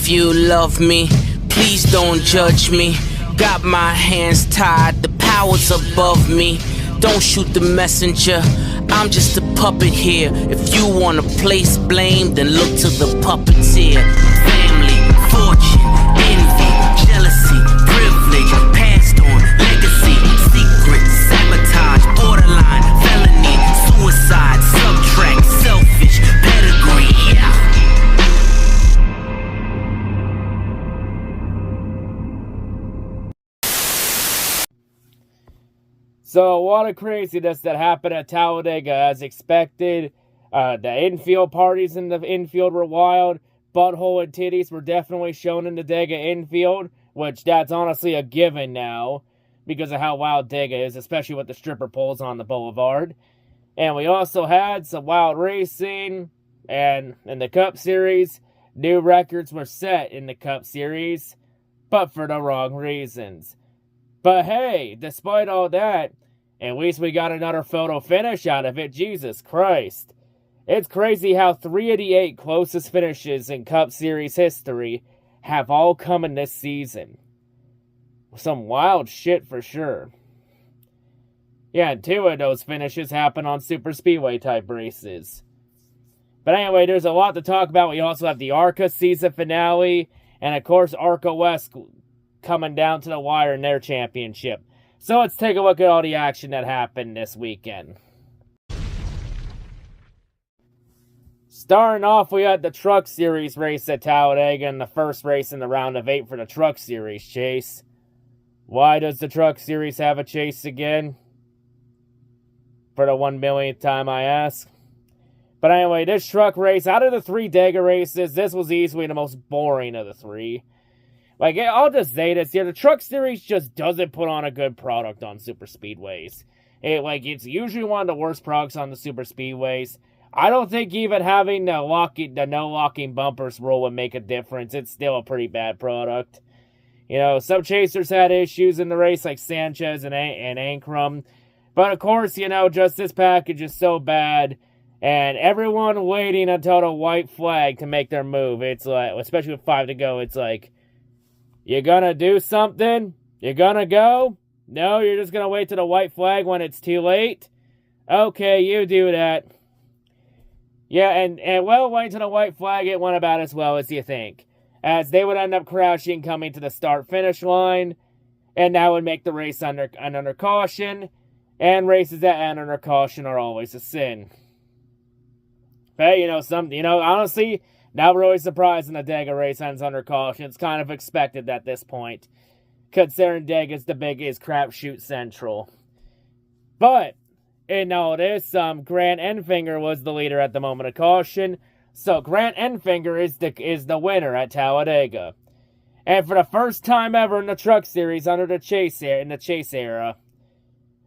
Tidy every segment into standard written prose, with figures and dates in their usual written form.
If you love me, please don't judge me. Got my hands tied, the power's above me. Don't shoot the messenger, I'm just a puppet here. If you wanna place blame, then look to the puppeteer. Family, fortune, envy, jealousy, privilege, passed on, legacy, secret, sabotage, borderline, felony, suicide, subtract, selfish, pedigree, yeah. So a lot of craziness that happened at Talladega as expected. The infield parties in the infield were wild. Butthole and titties were definitely shown in the Dega infield, which that's honestly a given now because of how wild Dega is, especially with the stripper poles on the boulevard. And we also had some wild racing, and in the Cup Series, new records were set in the Cup Series, but for the wrong reasons. But hey, despite all that, at least we got another photo finish out of it. Jesus Christ. It's crazy how 3 of the 8 closest finishes in Cup Series history have all come in this season. Some wild shit for sure. Yeah, and 2 of those finishes happen on super speedway type races. But anyway, there's a lot to talk about. We also have the ARCA season finale, and of course ARCA West coming down to the wire in their championship. So let's take a look at all the action that happened this weekend. Starting off, we had the Truck Series race at Talladega and the first race in the round of 8 for the Truck Series chase. Why does the Truck Series have a chase again? For the 1 millionth time I ask. But anyway, this truck race, out of the 3 Dega races, this was easily the most boring of the 3. Like, I'll just say this here, the Truck Series just doesn't put on a good product on super speedways. It's usually one of the worst products on the super speedways. I don't think even having the no locking bumpers rule would make a difference. It's still a pretty bad product. You know, some chasers had issues in the race, like Sanchez and Ankrum. But of course, you know, just this package is so bad. And everyone waiting until the white flag to make their move. It's like, especially with 5 to go, it's like, you gonna do something? You gonna go? No, you're just gonna wait till the white flag when it's too late? Okay, you do that. Yeah, and well, waiting till the white flag, it went about as well as you think. As they would end up crashing coming to the start-finish line, and that would make the race under caution, and races that end under caution are always a sin. Hey, honestly, not really surprising the Dega race ends under caution. It's kind of expected at this point, considering Dega's the biggest crapshoot central. But in all this, Grant Enfinger was the leader at the moment of caution. So Grant Enfinger is the winner at Talladega. And for the first time ever in the Truck Series in the chase era,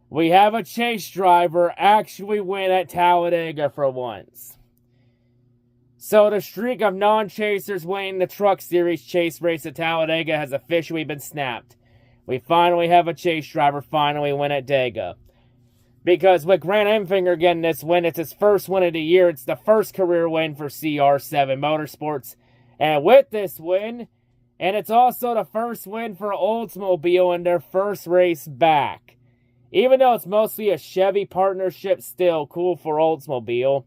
we have a chase driver actually win at Talladega for once. So the streak of non-chasers winning the Truck Series chase race at Talladega has officially been snapped. We finally have a chase driver finally win at Dega. Because with Grant Enfinger getting this win, it's his first win of the year. It's the first career win for CR7 Motorsports. And with this win, and it's also the first win for Oldsmobile in their first race back. Even though it's mostly a Chevy partnership, still cool for Oldsmobile.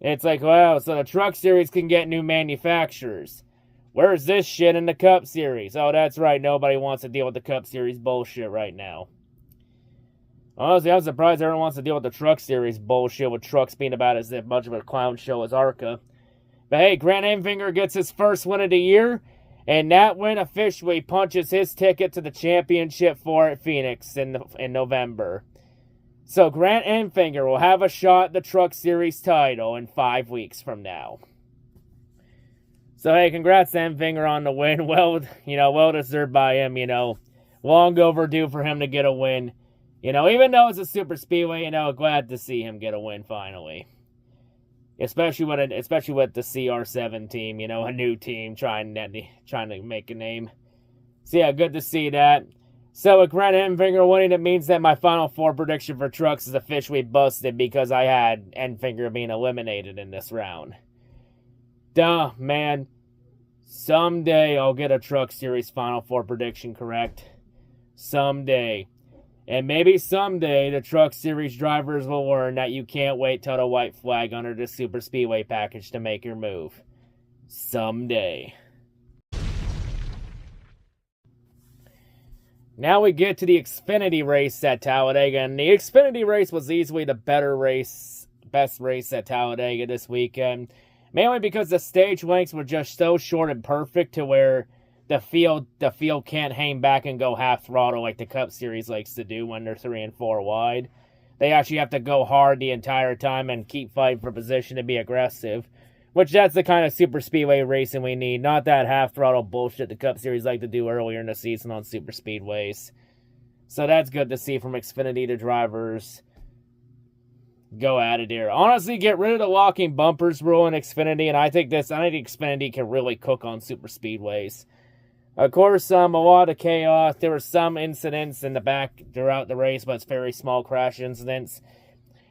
It's like, wow, so the Truck Series can get new manufacturers. Where's this shit in the Cup Series? Oh, that's right, nobody wants to deal with the Cup Series bullshit right now. Honestly, I'm surprised everyone wants to deal with the Truck Series bullshit with trucks being about as much of a clown show as ARCA. But hey, Grant Enfinger gets his first win of the year, and that win officially punches his ticket to the championship for at Phoenix in November. So Grant Enfinger will have a shot at the Truck Series title in 5 weeks from now. So hey, congrats to Enfinger on the win. Well deserved by him, Long overdue for him to get a win. Even though it's a super speedway, glad to see him get a win finally. Especially with the CR7 team, a new team trying to make a name. So yeah, good to see that. So with Grant Enfinger winning, it means that my Final Four prediction for trucks is officially busted because I had Enfinger being eliminated in this round. Duh, man. Someday I'll get a Truck Series Final Four prediction correct. Someday. And maybe someday the Truck Series drivers will learn that you can't wait till the white flag under the Super Speedway package to make your move. Someday. Now we get to the Xfinity race at Talladega, and the Xfinity race was easily the best race at Talladega this weekend. Mainly because the stage lengths were just so short and perfect to where the field can't hang back and go half throttle like the Cup Series likes to do when they're 3 and 4 wide. They actually have to go hard the entire time and keep fighting for position to be aggressive. Which that's the kind of super speedway racing we need, not that half throttle bullshit the Cup Series like to do earlier in the season on super speedways. So that's good to see from Xfinity to drivers. Go at it here. Honestly, get rid of the locking bumpers rule in Xfinity, and I think Xfinity can really cook on super speedways. Of course, a lot of chaos. There were some incidents in the back throughout the race, but it's very small crash incidents,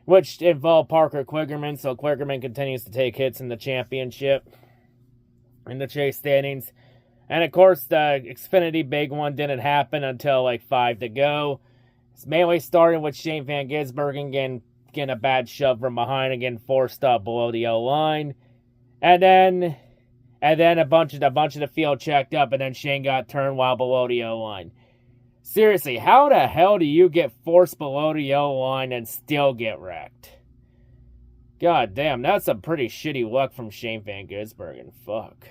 which involved Parker Kligerman, so Kligerman continues to take hits in the championship, in the chase standings. And of course, the Xfinity big one didn't happen until like 5 to go. It's mainly starting with Shane Van Gisbergen getting a bad shove from behind and getting forced up below the yellow line. And then a bunch of the field checked up, and then Shane got turned while below the yellow line. Seriously, how the hell do you get forced below the yellow line and still get wrecked? God damn, that's some pretty shitty luck from Shane Van Gisbergen. Fuck.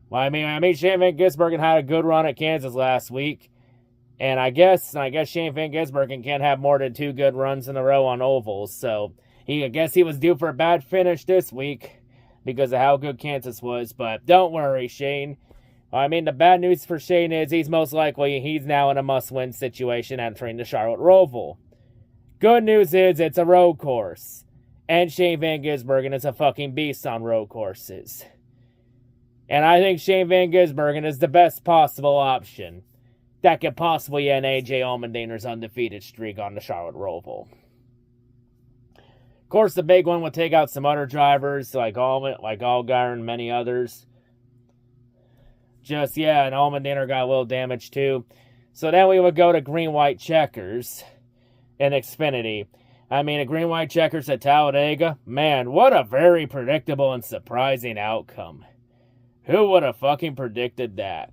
Well, I mean, Shane Van Gisbergen had a good run at Kansas last week, and I guess Shane Van Gisbergen can't have more than 2 good runs in a row on ovals. So I guess he was due for a bad finish this week because of how good Kansas was. But don't worry, Shane. I mean, the bad news for Shane is he's now in a must-win situation entering the Charlotte Roval. Good news is it's a road course. And Shane Van Gisbergen is a fucking beast on road courses. And I think Shane Van Gisbergen is the best possible option that could possibly end AJ Allmendiener's undefeated streak on the Charlotte Roval. Of course, the big one will take out some other drivers like Allgaier and many others. And Allmendinger got a little damage too. So then we would go to green-white checkers in Xfinity. I mean, a green-white checkers at Talladega, man, what a very predictable and surprising outcome. Who would have fucking predicted that?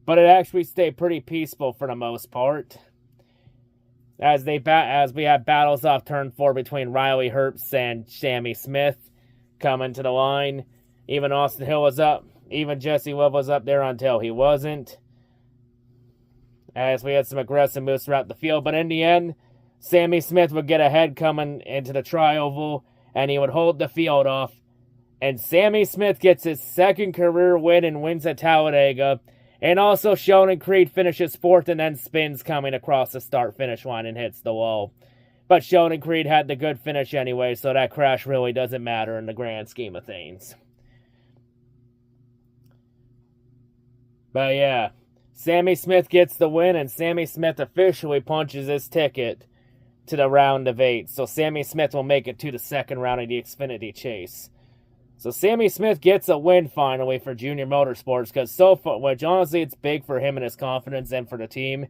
But it actually stayed pretty peaceful for the most part. As we had battles off turn 4 between Riley Herbst and Sammy Smith coming to the line. Even Austin Hill was up. Even Jesse Love was up there until he wasn't. As we had some aggressive moves throughout the field. But in the end, Sammy Smith would get ahead coming into the tri-oval, and he would hold the field off. And Sammy Smith gets his second career win and wins at Talladega. And also Sheldon Creed finishes 4th and then spins coming across the start-finish line and hits the wall. But Sheldon Creed had the good finish anyway, so that crash really doesn't matter in the grand scheme of things. But yeah, Sammy Smith gets the win, and Sammy Smith officially punches his ticket to the round of 8. So Sammy Smith will make it to the second round of the Xfinity Chase. So Sammy Smith gets a win finally for Junior Motorsports, which honestly it's big for him and his confidence and for the team,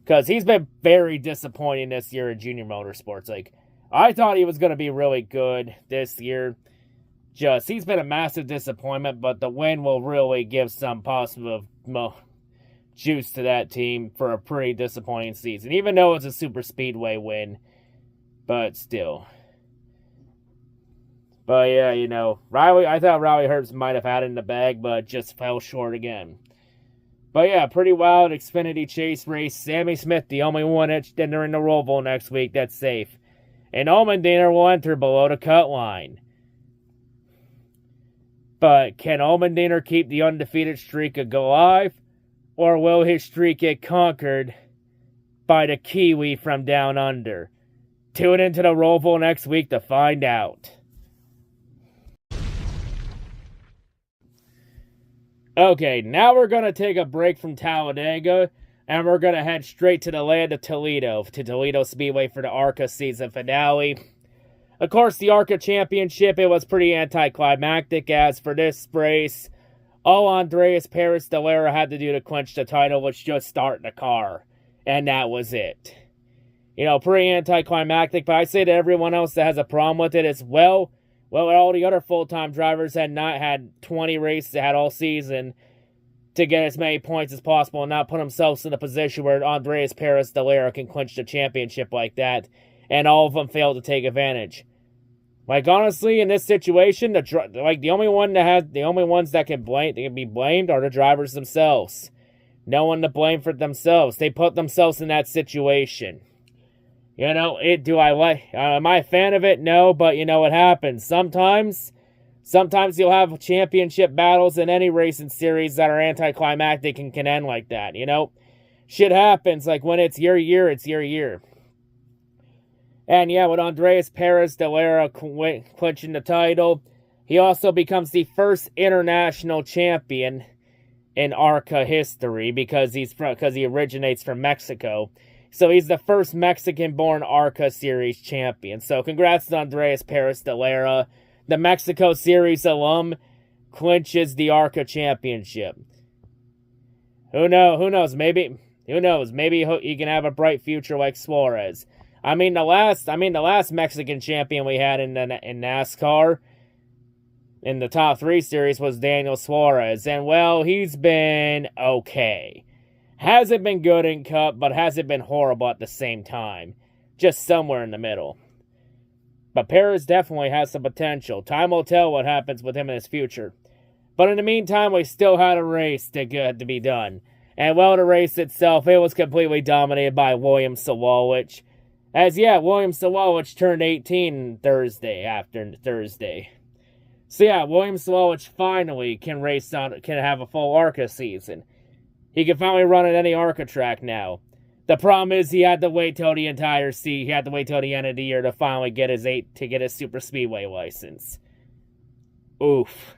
because he's been very disappointing this year in Junior Motorsports. Like, I thought he was going to be really good this year. He's been a massive disappointment, but the win will really give some positive juice to that team for a pretty disappointing season, even though it's a super speedway win, but still. But yeah, I thought Riley Herbst might have had it in the bag, but just fell short again. But yeah, pretty wild Xfinity Chase race. Sammy Smith, the only one entering the Roval next week that's safe. And Allmendinger will enter below the cut line. But can Allmendinger keep the undefeated streak alive? Or will his streak get conquered by the Kiwi from down under? Tune into the Roval next week to find out. Okay, now we're going to take a break from Talladega, and we're going to head straight to the land of Toledo, to Toledo Speedway for the ARCA season finale. Of course, the ARCA Championship, it was pretty anticlimactic. As for this race, all Andreas Perez de Lara had to do to clinch the title was just start the car. And that was it. Pretty anticlimactic, but I say to everyone else that has a problem with it as well, all the other full-time drivers had not had 20 races they had all season to get as many points as possible and not put themselves in a position where Andreas Perez de Lara can clinch the championship like that, and all of them failed to take advantage. Honestly, in this situation, the only ones that can be blamed are the drivers themselves. No one to blame for themselves. They put themselves in that situation. Am I a fan of it? No, but it happens. Sometimes you'll have championship battles in any racing series that are anticlimactic and can end like that, Shit happens, when it's your year, it's your year. And with Andreas Perez de Lara clinching the title, he also becomes the first international champion in ARCA history because he originates from Mexico. So he's the first Mexican-born ARCA Series champion. So congrats to Andreas Perez de Lara. The Mexico Series alum clinches the ARCA Championship. Who knows? Maybe he can have a bright future like Suarez. The last Mexican champion we had in NASCAR in the top 3 series was Daniel Suarez, and he's been okay. Hasn't been good in Cup, but hasn't been horrible at the same time. Just somewhere in the middle. But Perez definitely has some potential. Time will tell what happens with him in his future. But in the meantime, we still had a race to be done. And the race itself, it was completely dominated by William Sawalich. William Sawalich turned 18 after Thursday. So William Sawalich finally can have a full ARCA season. He can finally run at any ARCA track now. The problem is he had to wait till the end of the year to finally get his super speedway license. Oof.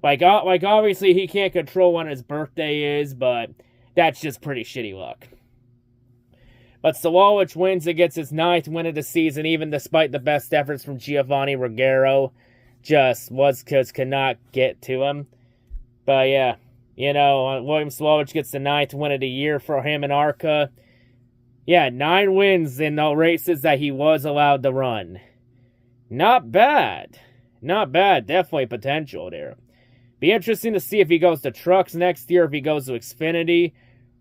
Obviously he can't control when his birthday is, but that's just pretty shitty luck. But Sawalich wins and gets his 9th win of the season, even despite the best efforts from Giovanni Ruggiero. Could not get to him. But William Sawalich gets the 9th win of the year for him in ARCA. 9 wins in the races that he was allowed to run. Not bad. Definitely potential there. Be interesting to see if he goes to trucks next year, if he goes to Xfinity,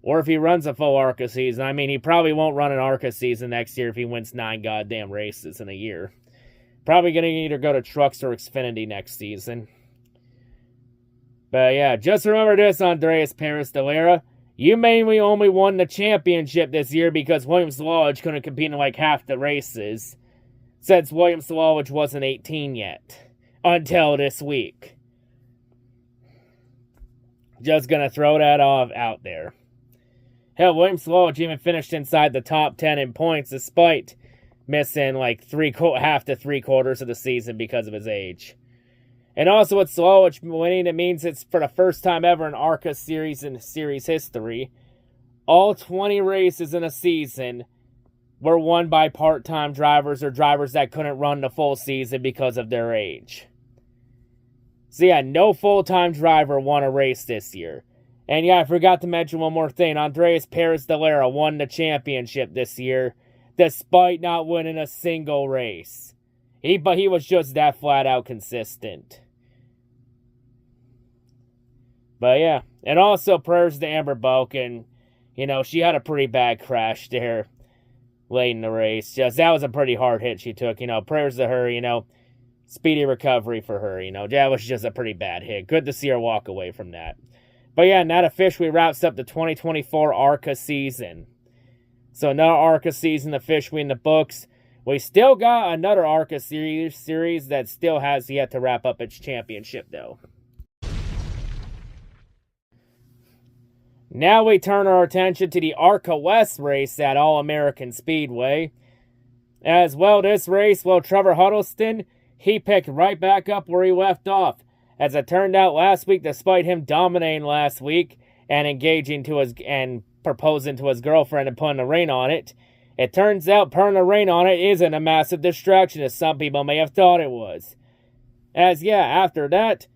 or if he runs a full ARCA season. He probably won't run an ARCA season next year if he wins 9 goddamn races in a year. Probably going to either go to trucks or Xfinity next season. But just remember this, Andreas Perez de Lara. You mainly only won the championship this year because William Sawalich couldn't compete in half the races, since William Sawalich wasn't 18 yet. Until this week. Just gonna throw that out there. Hell, William Sawalich even finished inside the top 10 in points despite missing half to 3/4 of the season because of his age. And also with Sawalich winning, it means it's for the first time ever in ARCA series in series history. All 20 races in a season were won by part-time drivers or drivers that couldn't run the full season because of their age. So no full-time driver won a race this year. And I forgot to mention one more thing. Andreas Perez de Lara won the championship this year despite not winning a single race. But he was just that flat-out consistent. But and also prayers to Amber Balkan. She had a pretty bad crash there late in the race. That was a pretty hard hit she took. Prayers to her, speedy recovery for her. That was just a pretty bad hit. Good to see her walk away from that. But and that officially wraps up the 2024 ARCA season. So another ARCA season officially in the books. We still got another ARCA series that still has yet to wrap up its championship, though. Now we turn our attention to the ARCA West race at All-American Speedway. As this race, Trevor Huddleston, he picked right back up where he left off. As it turned out last week, despite him dominating last week and proposing to his girlfriend and putting a ring on it, It turns out putting a rain on it isn't a massive distraction as some people may have thought it was. After that,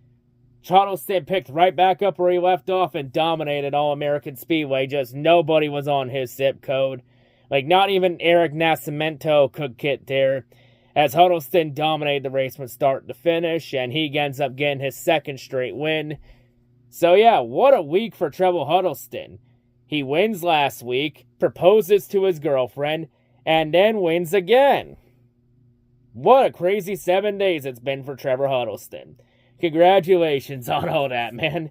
Huddleston picked right back up where he left off and dominated All-American Speedway. Just nobody was on his zip code. Like, not even Eric Nascimento could get there, as Huddleston dominated the race from start to finish, and he ends up getting his second straight win. So yeah, what a week for Trevor Huddleston. He wins last week, proposes to his girlfriend, and then wins again. What a crazy 7 days it's been for Trevor Huddleston. Congratulations on all that, man.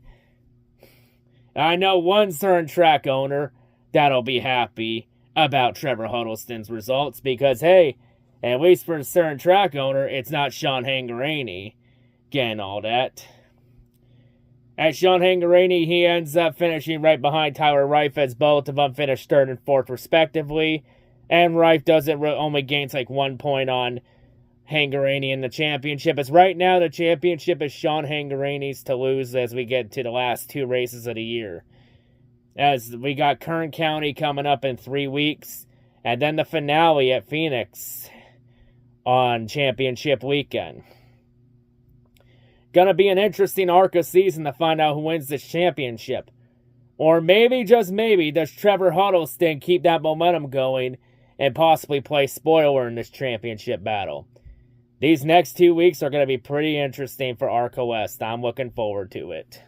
I know one certain track owner that'll be happy about Trevor Huddleston's results because, hey, at least for a certain track owner, it's not Sean Hangarini getting all that. At Sean Hangarini, he ends up finishing right behind Tyler Reif as both of them finish third and fourth respectively. And Reif only gains like 1 point on Hangarini in the championship. As right now, the championship is Sean Hangarini's to lose as we get to the last 2 races of the year. As we got Kern County coming up in 3 weeks, and then the finale at Phoenix on championship weekend. Gonna be an interesting arc of season to find out who wins this championship. Or maybe, just maybe, does Trevor Huddleston keep that momentum going and possibly play spoiler in this championship battle. These next 2 weeks are going to be pretty interesting for ARCA West. I'm looking forward to it.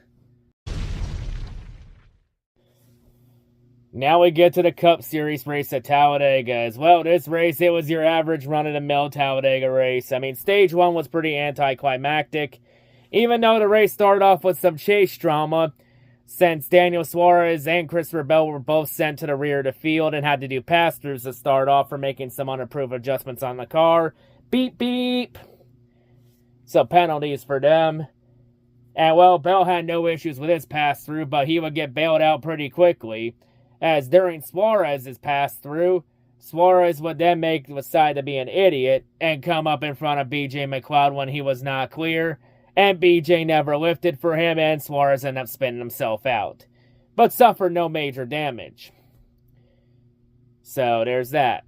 Now we get to the Cup Series race at Talladega. As well, this race, it was your average run-of-the-mill Talladega race. I mean, stage 1 was pretty anticlimactic. Even though the race started off with some chase drama, since Daniel Suarez and Christopher Bell were both sent to the rear of the field and had to do pass-throughs to start off for making some unapproved adjustments on the car. Beep, beep. So penalties for them. And, well, Bell had no issues with his pass-through, but he would get bailed out pretty quickly. As during Suarez's pass-through, Suarez would then decide to be an idiot and come up in front of B.J. McLeod when he was not clear. And B.J. never lifted for him, and Suarez ended up spinning himself out. But suffered no major damage. So, there's that.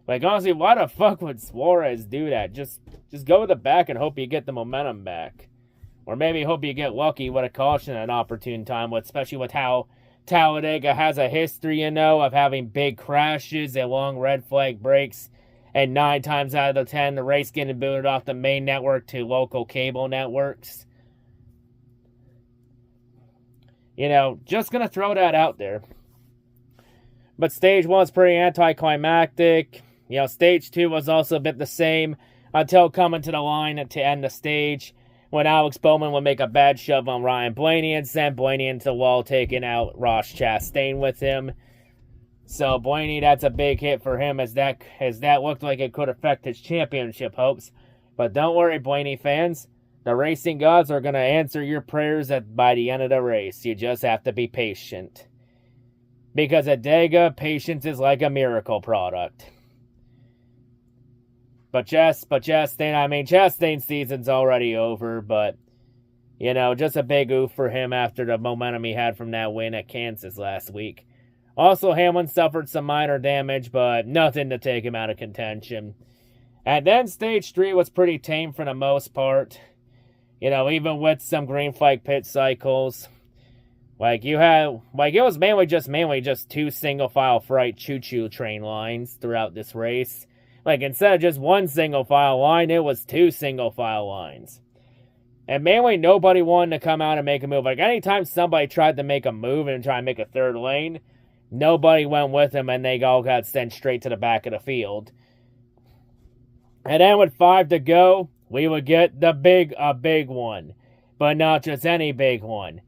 Like, honestly, why the fuck would Suarez do that? Just go to the back and hope you get the momentum back. Or maybe hope you get lucky with a caution at an opportune time, especially with how Talladega has a history, of having big crashes and long red flag breaks. And 9 times out of the 10, the race getting booted off the main network to local cable networks. Just going to throw that out there. But stage 1 was pretty anticlimactic. Stage 2 was also a bit the same until coming to the line to end the stage when Alex Bowman would make a bad shove on Ryan Blaney and send Blaney into the wall, taking out Ross Chastain with him. So Blaney, that's a big hit for him as that looked like it could affect his championship hopes. But don't worry, Blaney fans. The racing gods are going to answer your prayers by the end of the race. You just have to be patient. Because at Dega, patience is like a miracle product. But Chastain's season's already over, but, just a big oof for him after the momentum he had from that win at Kansas last week. Also, Hamlin suffered some minor damage, but nothing to take him out of contention. And then stage 3 was pretty tame for the most part. Even with some green flag pit cycles. It was mainly just 2 single-file freight choo-choo train lines throughout this race. Instead of just 1 single-file line, it was 2 single-file lines. And mainly nobody wanted to come out and make a move. Anytime somebody tried to make a move and try and make a third lane, nobody went with them, and they all got sent straight to the back of the field. And then with 5 to go, we would get a big one. But not just any big one.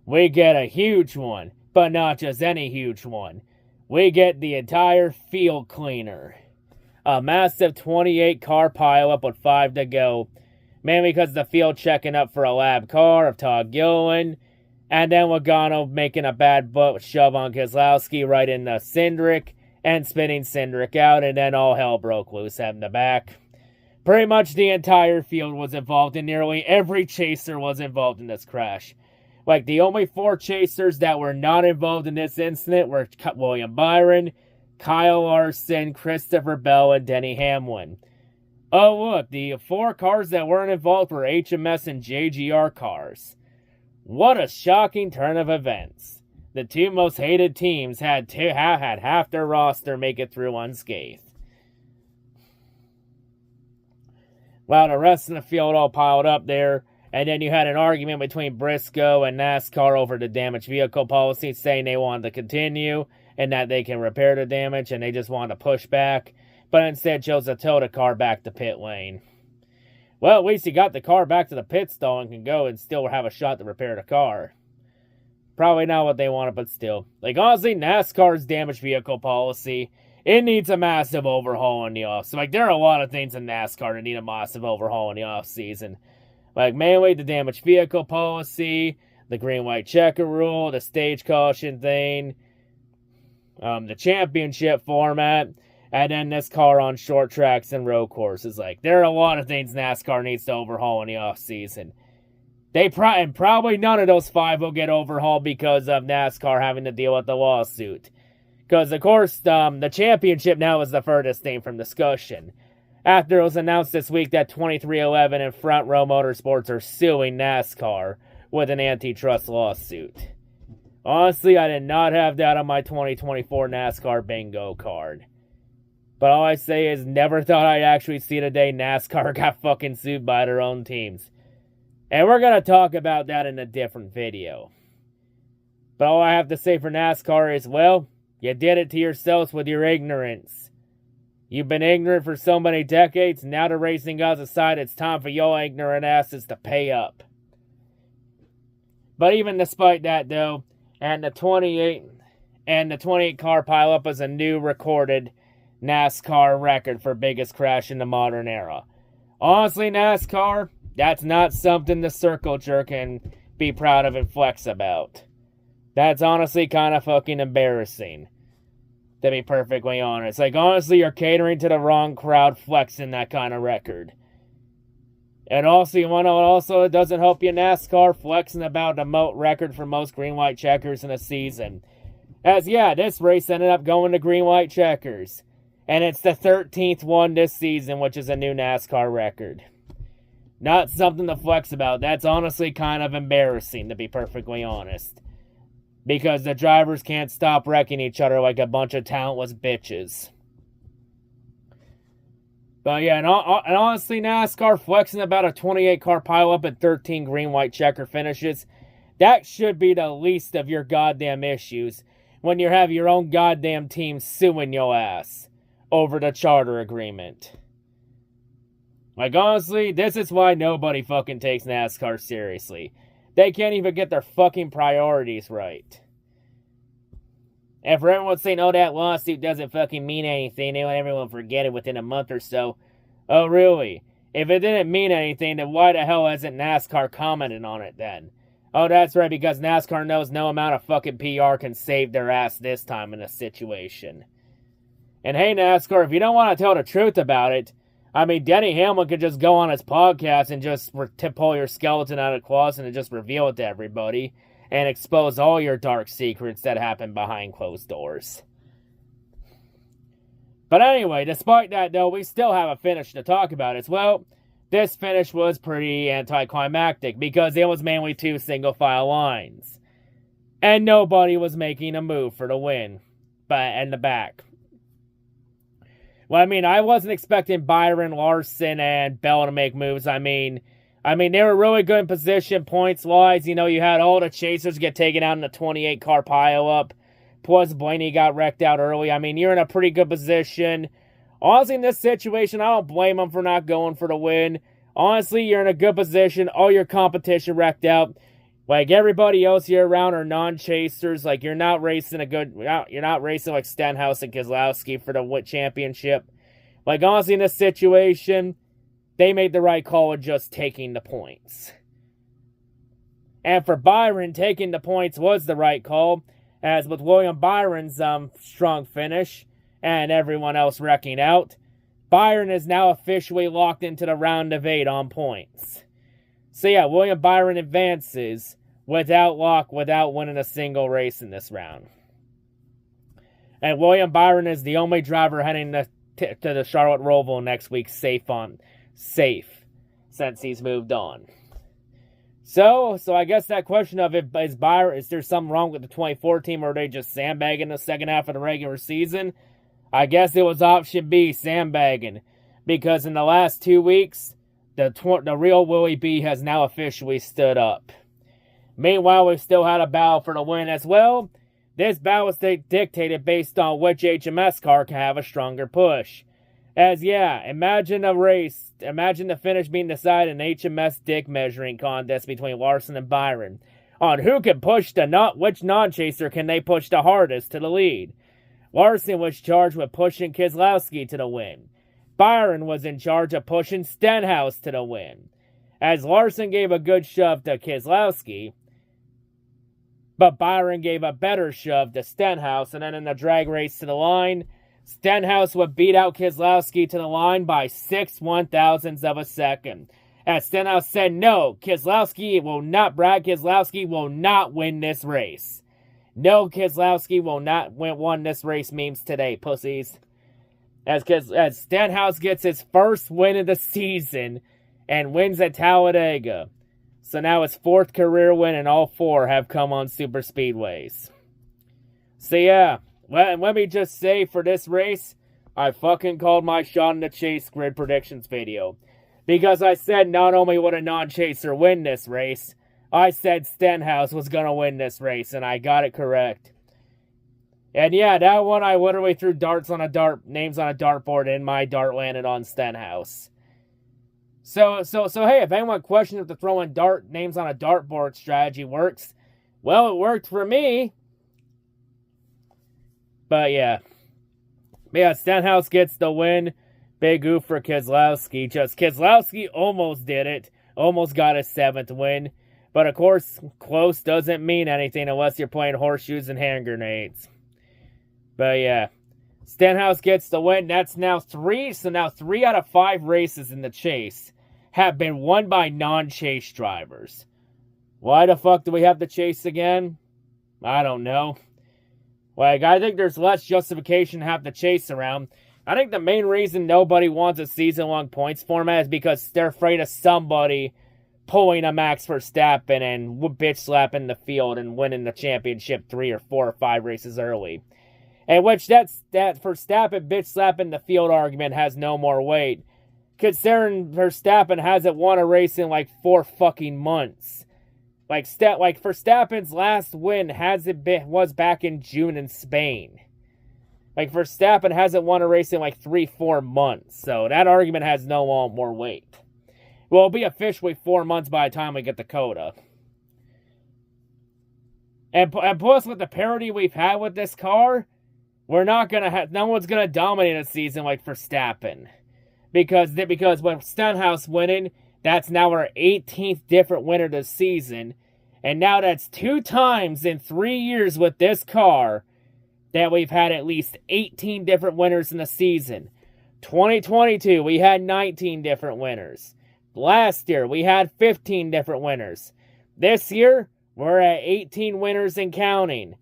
We get a huge one, but not just any huge one. We get the entire field cleaner. A massive 28-car pileup with 5 to go. Mainly because the field checking up for a lab car of Todd Gilliland. And then Logano making a bad butt shove on Keselowski right in the Cindric. And spinning Cindric out. And then all hell broke loose at the back. Pretty much the entire field was involved. And nearly every chaser was involved in this crash. The only 4 chasers that were not involved in this incident were William Byron, Kyle Larson, Christopher Bell, and Denny Hamlin. Oh, look, the 4 cars that weren't involved were HMS and JGR cars. What a shocking turn of events. The 2 most hated teams had half their roster make it through unscathed. While the rest of the field all piled up there, and then you had an argument between Briscoe and NASCAR over the damaged vehicle policy, saying they wanted to continue and that they can repair the damage, and they just wanted to push back, but instead chose to tow the car back to pit lane. Well, at least you got the car back to the pit stall and can go and still have a shot to repair the car. Probably not what they wanted, but still. Like, honestly, NASCAR's damaged vehicle policy, it needs a massive overhaul in the offseason. Like, there are a lot of things in NASCAR that need a massive overhaul in the offseason. Like, mainly the damaged vehicle policy, the green-white checker rule, the stage caution thing, the championship format, and then this car on short tracks and road courses. Like, there are a lot of things NASCAR needs to overhaul in the offseason. And probably none of those 5 will get overhauled because of NASCAR having to deal with the lawsuit. Because, of course, the championship now is the furthest thing from discussion. After it was announced this week that 2311 and Front Row Motorsports are suing NASCAR with an antitrust lawsuit. Honestly, I did not have that on my 2024 NASCAR bingo card. But all I say is, never thought I'd actually see the day NASCAR got fucking sued by their own teams. And we're going to talk about that in a different video. But all I have to say for NASCAR is, well, you did it to yourselves with your ignorance. You've been ignorant for so many decades, now the racing gods decide it's time for your ignorant asses to pay up. But even despite that, though, and the 28 car pileup is a new recorded NASCAR record for biggest crash in the modern era. Honestly, NASCAR, that's not something the circle jerk can be proud of and flex about. That's honestly kind of fucking embarrassing, to be perfectly honest. Like, honestly, you're catering to the wrong crowd flexing that kind of record. And also, you want to know what also it doesn't help you, NASCAR, flexing about the record for most green-white checkers in a season. As, yeah, this race ended up going to green-white checkers. And it's the 13th one this season, which is a new NASCAR record. Not something to flex about. That's honestly kind of embarrassing, to be perfectly honest. Because the drivers can't stop wrecking each other like a bunch of talentless bitches. But yeah, and honestly, NASCAR flexing about a 28 car pileup and 13 green-white checker finishes, that should be the least of your goddamn issues when you have your own goddamn team suing your ass over the charter agreement. Like, honestly, this is why nobody fucking takes NASCAR seriously. They can't even get their fucking priorities right. And for everyone saying, oh, that lawsuit doesn't fucking mean anything, they let everyone forget it within a month or so. Oh, really? If it didn't mean anything, then why the hell hasn't NASCAR commented on it then? Oh, that's right, because NASCAR knows no amount of fucking PR can save their ass this time in a situation. And hey, NASCAR, if you don't want to tell the truth about it, I mean, Denny Hamlin could just go on his podcast and just pull your skeleton out of the closet and just reveal it to everybody and expose all your dark secrets that happen behind closed doors. But anyway, despite that, though, we still have a finish to talk about as well. This finish was pretty anticlimactic because it was mainly 2 single-file lines. And nobody was making a move for the win in the back. Well, I mean, I wasn't expecting Byron, Larson, and Bell to make moves. I mean, they were really good in position points-wise. You know, you had all the chasers get taken out in the 28-car pile-up. Plus, Blaney got wrecked out early. I mean, you're in a pretty good position. Honestly, in this situation, I don't blame them for not going for the win. Honestly, you're in a good position. All your competition wrecked out. Like, everybody else here around are non-chasers. Like, you're not racing you're not racing like Stenhouse and Keselowski for the championship. Like, honestly, in this situation, they made the right call of just taking the points. And for Byron, taking the points was the right call, as with William Byron's strong finish and everyone else wrecking out, Byron is now officially locked into the round of 8 on points. So yeah, William Byron advances without winning a single race in this round. And William Byron is the only driver heading to the Charlotte Roval next week safe, since he's moved on. So I guess that question of is there something wrong with the 24 team, or are they just sandbagging the second half of the regular season? I guess it was option B, sandbagging. Because in the last 2 weeks, the real Willie B has now officially stood up. Meanwhile, we still had a battle for the win as well. This battle was dictated based on which HMS car can have a stronger push. Imagine the finish being decided in an HMS dick measuring contest between Larson and Byron on who can push which non-chaser can they push the hardest to the lead. Larson was charged with pushing Keselowski to the win. Byron was in charge of pushing Stenhouse to the win. As Larson gave a good shove to Keselowski, but Byron gave a better shove to Stenhouse, and then in the drag race to the line, Stenhouse would beat out Keselowski to the line by 6 1/1000ths of a second. As Stenhouse said, no, Keselowski will not win this race. No, Keselowski will not win this race memes today, pussies. As Stenhouse gets his first win of the season and wins at Talladega. So now his 4th career win, and all 4 have come on super speedways. So yeah, let me just say for this race, I fucking called my shot in the chase grid predictions video. Because I said not only would a non-chaser win this race, I said Stenhouse was going to win this race, and I got it correct. And yeah, that one I literally threw names on a dartboard, and my dart landed on Stenhouse. So hey, if anyone questions if the throwing names on a dartboard strategy works, well, it worked for me. But yeah, Stenhouse gets the win. Big oof for Keselowski. Keselowski almost did it. Almost got his 7th win. But of course, close doesn't mean anything unless you're playing horseshoes and hand grenades. But yeah, Stenhouse gets the win. That's now 3. So now 3 out of 5 races in the chase have been won by non-chase drivers. Why the fuck do we have the chase again? I don't know. I think there's less justification to have the chase around. I think the main reason nobody wants a season-long points format is because they're afraid of somebody pulling a Max Verstappen and bitch slapping the field and winning the championship 3 or 4 or 5 races early. And which that Verstappen bitch slapping the field argument has no more weight, considering Verstappen hasn't won a race in like 4 fucking months. Like Verstappen's last win was back in June in Spain. Like Verstappen hasn't won a race in like 3-4 months, so that argument has no more weight. Well, it'll be officially 4 months by the time we get the coda. And plus, with the parity we've had with this car, no one's gonna dominate a season like Verstappen, because with Stenhouse winning, that's now our 18th different winner this season, and now that's 2 times in 3 years with this car that we've had at least 18 different winners in the season. 2022, we had 19 different winners. Last year, we had 15 different winners. This year, we're at 18 winners and counting.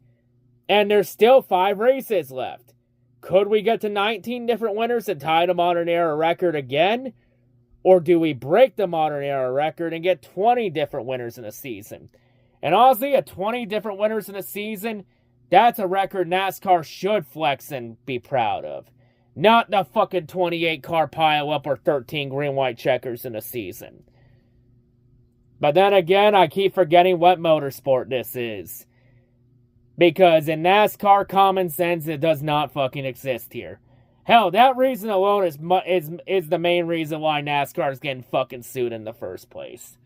And there's still 5 races left. Could we get to 19 different winners and tie the modern era record again? Or do we break the modern era record and get 20 different winners in a season? And honestly, at 20 different winners in a season, that's a record NASCAR should flex and be proud of. Not the fucking 28 car pile-up or 13 green-white checkers in a season. But then again, I keep forgetting what motorsport this is. Because in NASCAR common sense, it does not fucking exist here. Hell, that reason alone is the main reason why NASCAR is getting fucking sued in the first place.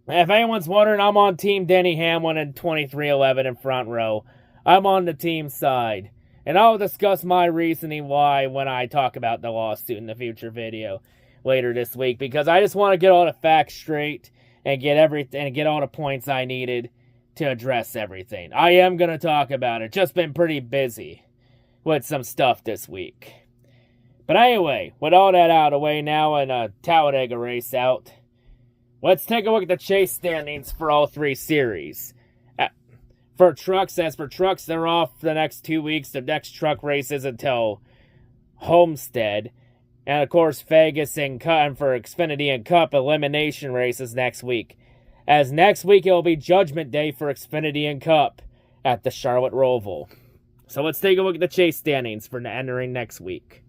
If anyone's wondering, I'm on Team Denny Hamlin in 2311 in front row. I'm on the team side. And I'll discuss my reasoning why when I talk about the lawsuit in the future video later this week. Because I just want to get all the facts straight and get all the points I needed to address everything. I am going to talk about it. Just been pretty busy with some stuff this week. But anyway, with all that out of the way now and a Talladega race out, let's take a look at the chase standings for all 3 series. For trucks, as for trucks, they're off the next 2 weeks. The next truck race is until Homestead. And, of course, Vegas and for Xfinity and Cup elimination races next week. As next week, it will be Judgment Day for Xfinity and Cup at the Charlotte Roval. So let's take a look at the chase standings for entering next week.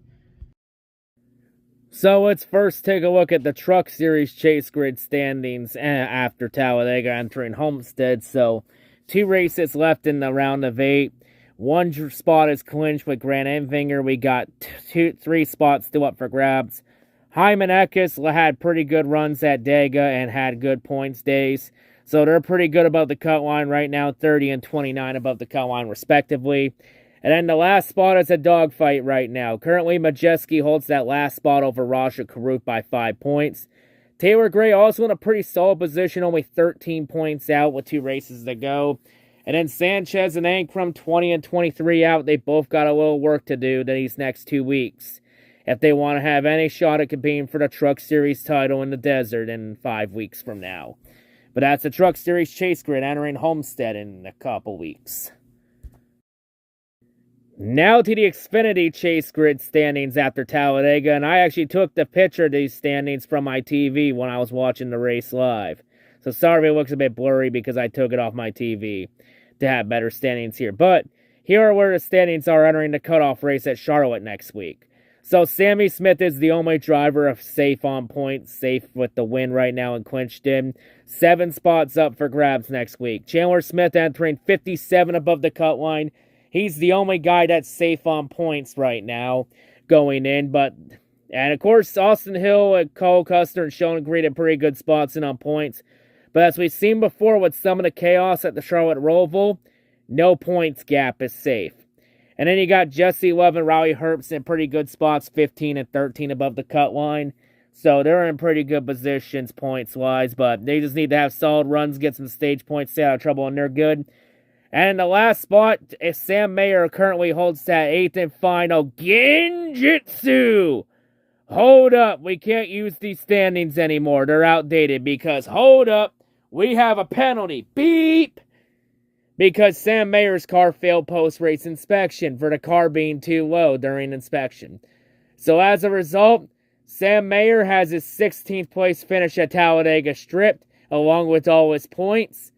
So let's first take a look at the Truck Series Chase Grid standings after Talladega entering Homestead. So 2 races left in the round of 8. 1 spot is clinched with Grant Enfinger. We got 3 spots still up for grabs. Hyman Eckes had pretty good runs at Dega and had good points days. So they're pretty good above the cut line right now, 30 and 29 above the cut line respectively. And then the last spot is a dogfight right now. Currently, Majeski holds that last spot over Raja Karut by 5 points. Taylor Gray also in a pretty solid position, only 13 points out with 2 races to go. And then Sanchez and Ankrum, 20 and 23 out. They both got a little work to do these next 2 weeks if they want to have any shot at competing for the Truck Series title in the desert in 5 weeks from now. But that's the Truck Series Chase Grid entering Homestead in a couple weeks. Now to the Xfinity Chase Grid standings after Talladega, and I actually took the picture of these standings from my TV when I was watching the race live. So sorry if it looks a bit blurry because I took it off my TV to have better standings here. But here are where the standings are entering the cutoff race at Charlotte next week. So Sammy Smith is the only driver of safe on points, safe with the win right now and clinched in. 7 spots up for grabs next week. Chandler Smith entering 57 above the cut line. He's the only guy that's safe on points right now going in. And of course, Austin Hill and Cole Custer and Sean Green in pretty good spots in on points. But as we've seen before with some of the chaos at the Charlotte Roval, no points gap is safe. And then you got Jesse Love and Riley Herbst in pretty good spots, 15 and 13 above the cut line. So they're in pretty good positions points-wise, but they just need to have solid runs, get some stage points, stay out of trouble, and they're good. And in the last spot, Sam Mayer currently holds that 8th and final Genjutsu. Hold up, we can't use these standings anymore. They're outdated because, hold up, we have a penalty. Beep! Because Sam Mayer's car failed post-race inspection for the car being too low during inspection. So as a result, Sam Mayer has his 16th place finish at Talladega stripped, along with all his points.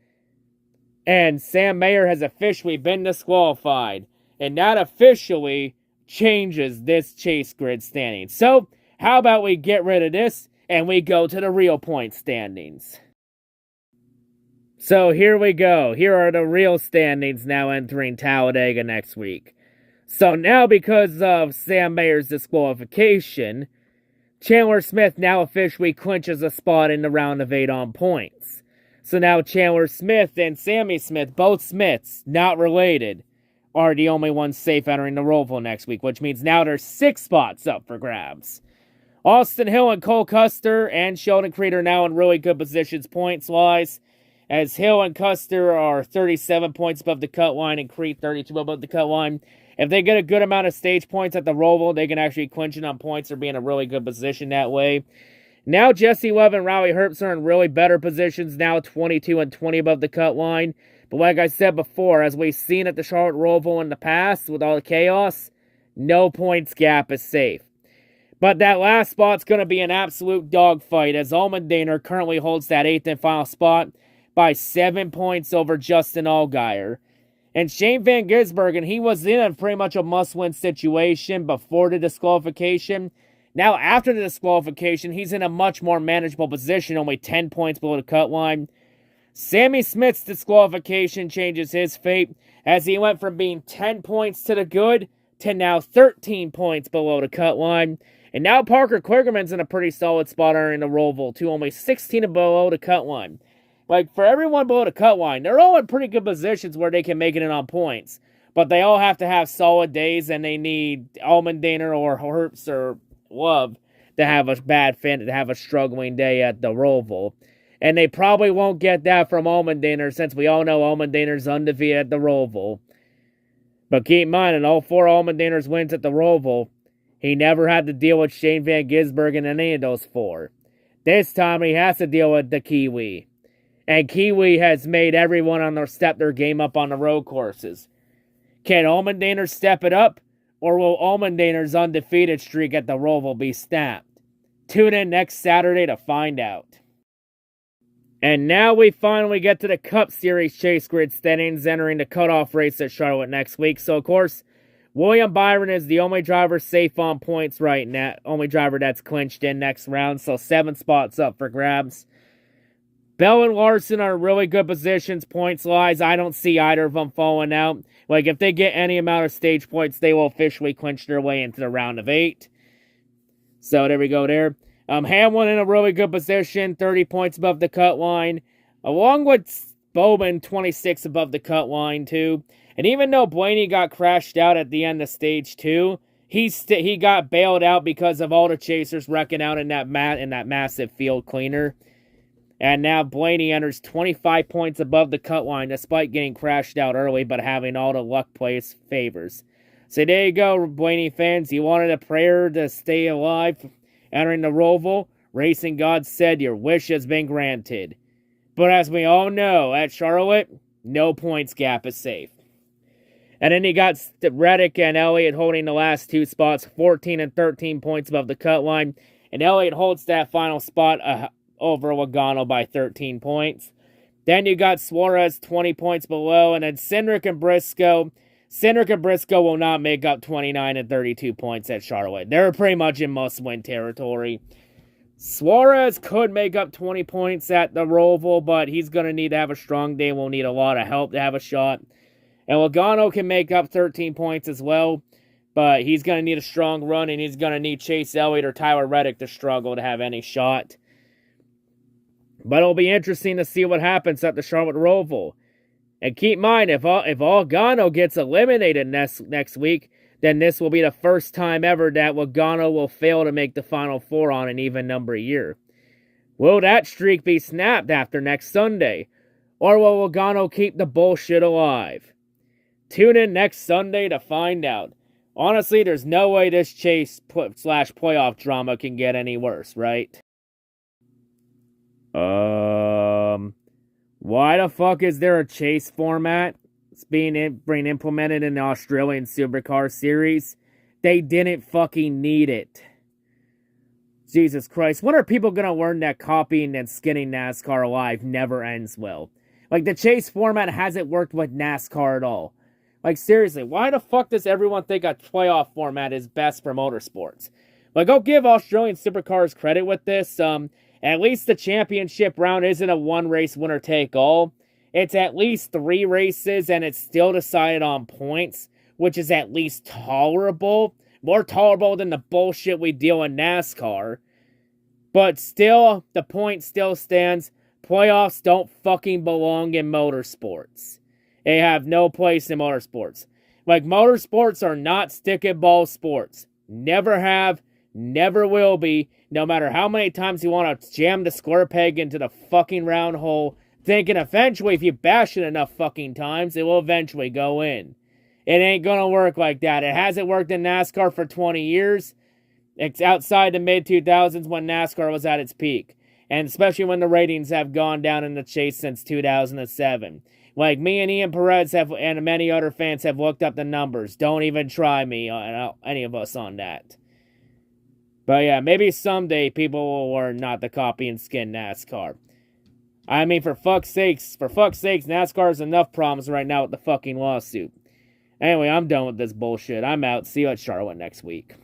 And Sam Mayer has officially been disqualified. And that officially changes this chase grid standing. So, how about we get rid of this and we go to the real point standings. So here we go. Here are the real standings now entering Talladega next week. So now because of Sam Mayer's disqualification, Chandler Smith now officially clinches a spot in the round of 8 on points. So now Chandler Smith and Sammy Smith, both Smiths, not related, are the only ones safe entering the Roval next week, which means now there's 6 spots up for grabs. Austin Hill and Cole Custer and Sheldon Creed are now in really good positions points-wise, as Hill and Custer are 37 points above the cut line and Creed 32 above the cut line. If they get a good amount of stage points at the Roval, they can actually clinch it on points or be in a really good position that way. Now Jesse Love and Riley Herbst are in really better positions, now 22 and 20 above the cut line. But like I said before, as we've seen at the Charlotte Roval in the past with all the chaos, no points gap is safe. But that last spot's going to be an absolute dogfight, as Allmendinger currently holds that 8th and final spot by 7 points over Justin Allgaier. And Shane Van Gisbergen, he was in a pretty much a must-win situation before the disqualification. Now, after the disqualification, he's in a much more manageable position, only 10 points below the cut line. Sammy Smith's disqualification changes his fate, as he went from being 10 points to the good to now 13 points below the cut line. And now Parker Kligerman's in a pretty solid spot in the Roval, too, only 16 below the cut line. Like, for everyone below the cut line, they're all in pretty good positions where they can make it in on points. But they all have to have solid days, and they need Allmendinger or Herbst or Love to have a bad fin, to have a struggling day at the Roval. And they probably won't get that from Allmendinger, since we all know Allmendinger's undefeated at the Roval. But keep in mind, in all 4 Allmendinger's wins at the Roval, he never had to deal with Shane Van Gisbergen in any of those 4. This time he has to deal with the Kiwi. And Kiwi has made everyone on their step their game up on the road courses. Can Allmendinger step it up? Or will Allmendinger's undefeated streak at the Roval be snapped? Tune in next Saturday to find out. And now we finally get to the Cup Series chase grid standings entering the cutoff race at Charlotte next week. So, of course, William Byron is the only driver safe on points right now. Only driver that's clinched in next round. So 7 spots up for grabs. Bell and Larson are in really good positions points-wise. I don't see either of them falling out. Like, if they get any amount of stage points, they will officially clinch their way into the round of 8. So there we go there. Hamlin in a really good position, 30 points above the cut line. Along with Bowman, 26 above the cut line, too. And even though Blaney got crashed out at the end of stage 2, he got bailed out because of all the chasers wrecking out in that massive field cleaner. And now Blaney enters 25 points above the cut line despite getting crashed out early but having all the luck plays favors. So there you go, Blaney fans. You wanted a prayer to stay alive entering the Roval. Racing God said your wish has been granted. But as we all know, at Charlotte, no points gap is safe. And then you got Reddick and Elliott holding the last 2 spots, 14 and 13 points above the cut line. And Elliott holds that final spot over Logano by 13 points. Then you got Suarez 20 points below, and then Cindric and Briscoe. Cindric and Briscoe will not make up 29 and 32 points at Charlotte. They're pretty much in must-win territory. Suarez could make up 20 points at the Roval, but he's going to need to have a strong day. We'll need a lot of help to have a shot. And Logano can make up 13 points as well, but he's going to need a strong run, and he's going to need Chase Elliott or Tyler Reddick to struggle to have any shot. But it'll be interesting to see what happens at the Charlotte Roval. And keep in mind, if Logano gets eliminated next week, then this will be the first time ever that Logano will fail to make the Final Four on an even number year. Will that streak be snapped after next Sunday? Or will Logano keep the bullshit alive? Tune in next Sunday to find out. Honestly, there's no way this chase/playoff drama can get any worse, right? Why the fuck is there a chase format? It's being implemented in the Australian Supercar Series. They didn't fucking need it. Jesus Christ, when are people gonna learn that copying and skinning NASCAR alive never ends well? Like, the chase format hasn't worked with NASCAR at all. Like, seriously, why the fuck does everyone think a playoff format is best for motorsports? Like, I'll give Australian Supercars credit with this. At least the championship round isn't a one-race winner-take-all. It's at least 3 races, and it's still decided on points, which is at least tolerable. More tolerable than the bullshit we deal in NASCAR. But still, the point still stands. Playoffs don't fucking belong in motorsports. They have no place in motorsports. Like, motorsports are not stick-and-ball sports. Never have, never will be, no matter how many times you want to jam the square peg into the fucking round hole, thinking eventually if you bash it enough fucking times, it will eventually go in. It ain't gonna work like that. It hasn't worked in NASCAR for 20 years. It's outside the mid-2000s when NASCAR was at its peak. And especially when the ratings have gone down in the chase since 2007. Like, me and Ian Perez and many other fans have looked up the numbers. Don't even try me, any of us, on that. But yeah, maybe someday people will learn not to copy and skin NASCAR. I mean, for fuck's sakes, NASCAR has enough problems right now with the fucking lawsuit. Anyway, I'm done with this bullshit. I'm out. See you at Charlotte next week.